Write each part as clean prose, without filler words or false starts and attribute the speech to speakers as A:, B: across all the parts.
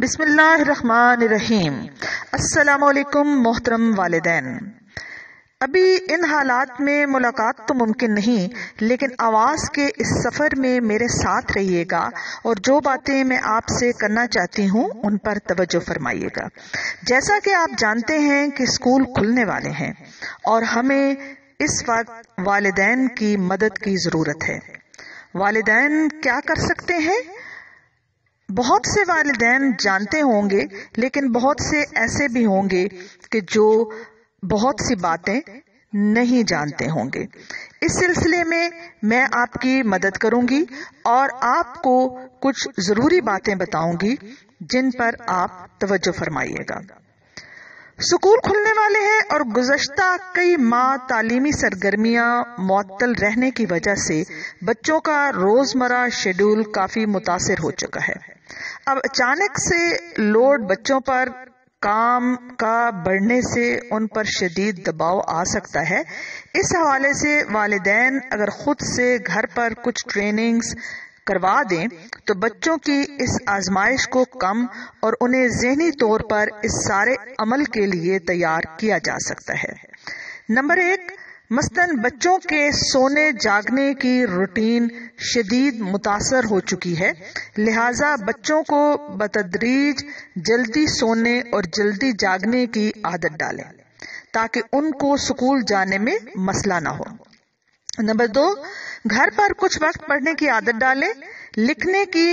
A: بسم اللہ الرحمن الرحیم۔ السلام علیکم محترم والدین۔ ابھی ان حالات میں ملاقات تو ممکن نہیں، لیکن آواز کے اس سفر میں میرے ساتھ رہیے گا اور جو باتیں میں آپ سے کرنا چاہتی ہوں ان پر توجہ فرمائیے گا۔ جیسا کہ آپ جانتے ہیں کہ اسکول کھلنے والے ہیں اور ہمیں اس وقت والدین کی مدد کی ضرورت ہے۔ والدین کیا کر سکتے ہیں؟ بہت سے والدین جانتے ہوں گے، لیکن بہت سے ایسے بھی ہوں گے کہ جو بہت سی باتیں نہیں جانتے ہوں گے۔ اس سلسلے میں آپ کی مدد کروں گی اور آپ کو کچھ ضروری باتیں بتاؤں گی جن پر آپ توجہ فرمائیے گا۔ اسکول کھلنے والے ہیں اور گزشتہ کئی ماہ تعلیمی سرگرمیاں معطل رہنے کی وجہ سے بچوں کا روزمرہ شیڈول کافی متاثر ہو چکا ہے۔ اب اچانک سے لوڈ بچوں پر کام کا بڑھنے سے ان پر شدید دباؤ آ سکتا ہے۔ اس حوالے سے والدین اگر خود سے گھر پر کچھ ٹریننگز کروا دیں تو بچوں کی اس آزمائش کو کم اور انہیں ذہنی طور پر اس سارے عمل کے لیے تیار کیا جا سکتا ہے۔ نمبر 1، مثلاً بچوں کے سونے جاگنے کی روٹین شدید متاثر ہو چکی ہے، لہٰذا بچوں کو بتدریج جلدی سونے اور جلدی جاگنے کی عادت ڈالیں تاکہ ان کو اسکول جانے میں مسئلہ نہ ہو۔ نمبر 2، گھر پر کچھ وقت پڑھنے کی عادت ڈالیں، لکھنے کی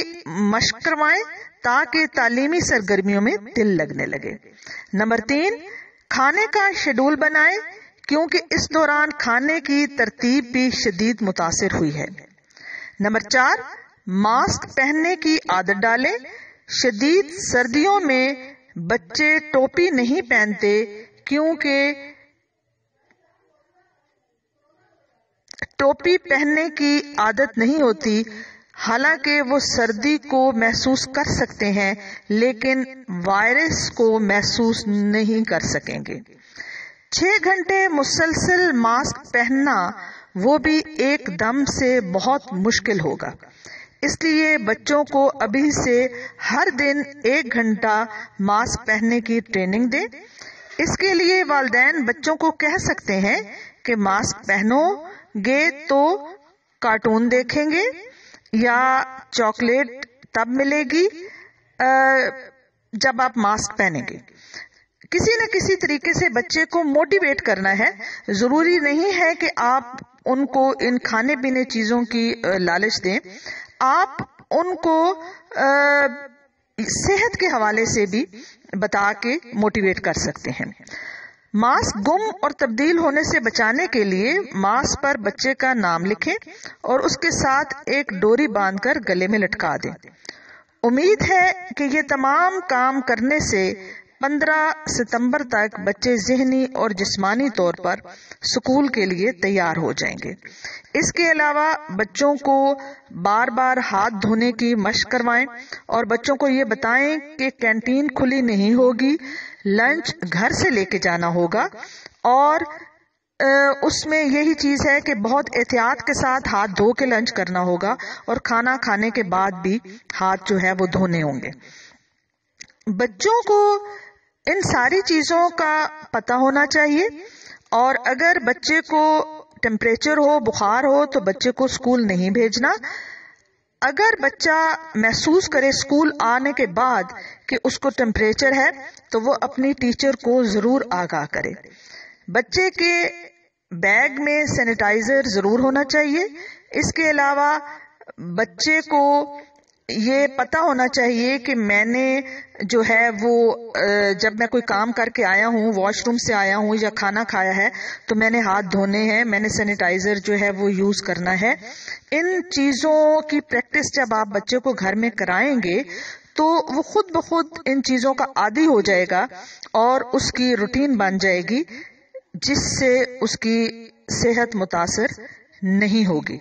A: مشق کروائیں تاکہ تعلیمی سرگرمیوں میں دل لگنے لگے۔ نمبر 3، کھانے کا شیڈول بنائیں کیونکہ اس دوران کھانے کی ترتیب بھی شدید متاثر ہوئی ہے۔ نمبر 4، ماسک پہننے کی عادت ڈالیں۔ شدید سردیوں میں بچے ٹوپی نہیں پہنتے کیونکہ ٹوپی پہننے کی عادت نہیں ہوتی، حالانکہ وہ سردی کو محسوس کر سکتے ہیں لیکن وائرس کو محسوس نہیں کر سکیں گے۔ 6 گھنٹے مسلسل ماسک پہننا وہ بھی ایک دم سے بہت مشکل ہوگا، اس لیے بچوں کو ابھی سے ہر دن 1 گھنٹہ ماسک پہننے کی ٹریننگ دیں۔ اس کے لیے والدین بچوں کو کہہ سکتے ہیں کہ ماسک پہنو گے تو کارٹون دیکھیں گے یا چاکلیٹ تب ملے گی جب آپ ماسک پہنیں گے۔ کسی نہ کسی طریقے سے بچے کو موٹیویٹ کرنا ہے۔ ضروری نہیں ہے کہ آپ ان کو ان کھانے پینے چیزوں کی لالچ دیں، آپ ان کو صحت کے حوالے سے بھی بتا کے موٹیویٹ کر سکتے ہیں۔ ماسک گم اور تبدیل ہونے سے بچانے کے لیے ماسک پر بچے کا نام لکھیں اور اس کے ساتھ ایک ڈوری باندھ کر گلے میں لٹکا دیں۔ امید ہے کہ یہ تمام کام کرنے سے 15 ستمبر تک بچے ذہنی اور جسمانی طور پر اسکول کے لیے تیار ہو جائیں گے۔ اس کے علاوہ بچوں کو بار بار ہاتھ دھونے کی مشق کروائیں اور بچوں کو یہ بتائیں کہ کینٹین کھلی نہیں ہوگی، لنچ گھر سے لے کے جانا ہوگا اور اس میں یہی چیز ہے کہ بہت احتیاط کے ساتھ ہاتھ دھو کے لنچ کرنا ہوگا اور کھانا کھانے کے بعد بھی ہاتھ جو ہے وہ دھونے ہوں گے۔ بچوں کو ان ساری چیزوں کا پتہ ہونا چاہیے اور اگر بچے کو ٹیمپریچر ہو، بخار ہو تو بچے کو اسکول نہیں بھیجنا۔ اگر بچہ محسوس کرے اسکول آنے کے بعد کہ اس کو ٹیمپریچر ہے تو وہ اپنی ٹیچر کو ضرور آگاہ کرے۔ بچے کے بیگ میں سینیٹائزر ضرور ہونا چاہیے۔ اس کے علاوہ بچے کو یہ پتا ہونا چاہیے کہ میں نے جو ہے وہ جب میں کوئی کام کر کے آیا ہوں، واش روم سے آیا ہوں یا کھانا کھایا ہے تو میں نے ہاتھ دھونے ہیں، میں نے سینیٹائزر جو ہے وہ یوز کرنا ہے۔ ان چیزوں کی پریکٹس جب آپ بچے کو گھر میں کرائیں گے تو وہ خود بخود ان چیزوں کا عادی ہو جائے گا اور اس کی روٹین بن جائے گی، جس سے اس کی صحت متاثر نہیں ہوگی۔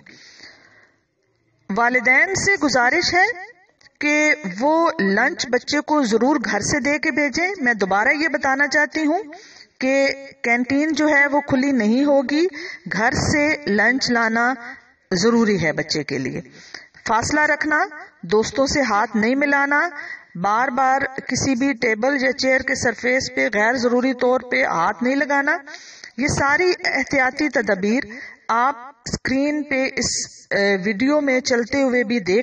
A: والدین سے گزارش ہے کہ وہ لنچ بچے کو ضرور گھر سے دے کے بھیجیں۔ میں دوبارہ یہ بتانا چاہتی ہوں کہ کینٹین جو ہے وہ کھلی نہیں ہوگی، گھر سے لنچ لانا ضروری ہے بچے کے لیے۔ فاصلہ رکھنا، دوستوں سے ہاتھ نہیں ملانا، بار بار کسی بھی ٹیبل یا چیئر کے سرفیس پہ غیر ضروری طور پہ ہاتھ نہیں لگانا. یہ ساری احتیاطی تدابیر آپ اسکرین پہ اس ویڈیو میں چلتے ہوئے بھی دیکھ